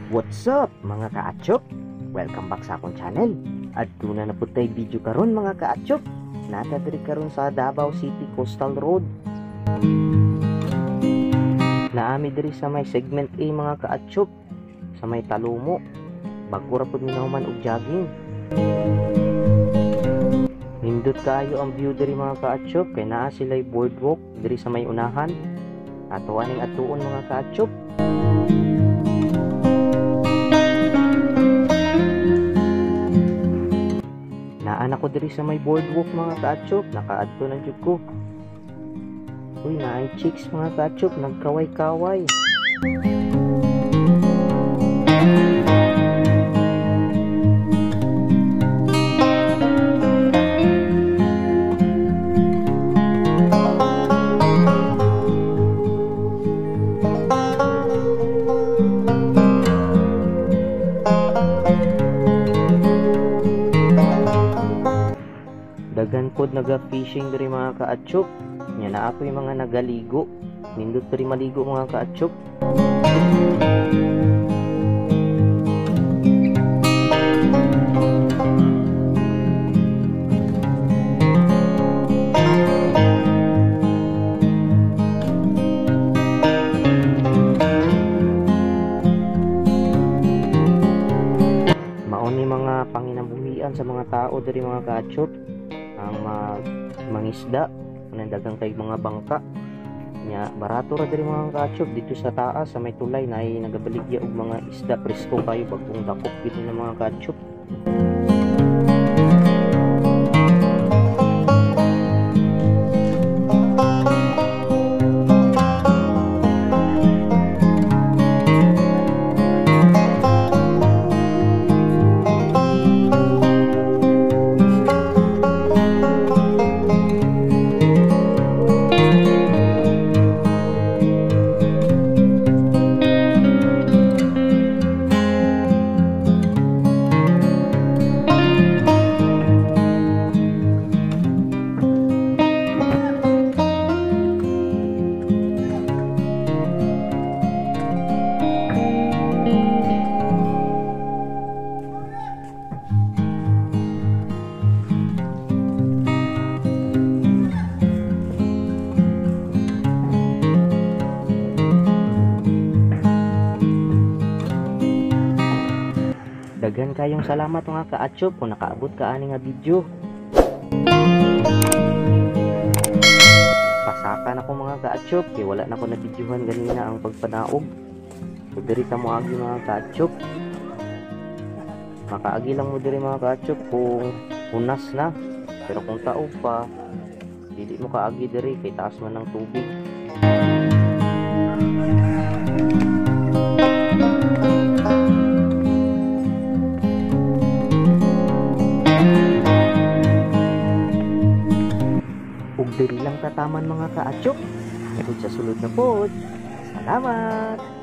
What's up mga kaachop? Welcome back sa akong channel. At tuna na po tayo video karon mga kaachop. Nata diri karon sa Davao City Coastal Road. Naami diri sa may segment A mga kaachop, sa may Talumo. Bago ra pud minahuman og jogging. Nindot kayo ang view diri mga kaachop, kay naa sila'y boardwalk diri sa may unahan. Ato aning atuon mga kaachop. Naan ako diri sa may boardwalk mga kaachop, nakaadto na jud ko. Uy, naay chicks mga kaachop, nagkaway-kaway. Dagan pod naga-fishing diri mga kaachop. Nya na ako yung mga nagaligo. Nindot diri maligo mga kaachop. Mao ni mga panginabuhian sa mga tao diri mga kaachop. Ang mangisda, dagang kay mga bangka nya barato ra diri mga kaachop dito sa taas sa may tulay na ay nagabaligya og mga isda presko kayo bagong dakop dito na mga kaachop. Dagan kayong salamat mga kaachop kung nakaabot ka ani nga video. Pasakan ako mga kaachop kay wala na ko na videohan ganina ang pagpanaog. So diri ta mo agi mga kaachop. Makaagi lang mo diri mga kaachop kung unas na. Pero kung taog pa, dili mo kaagi diri kay taas man ng tubig. Ug diri lang tataman mga kaachop. Ug sa sulod na pod. Salamat.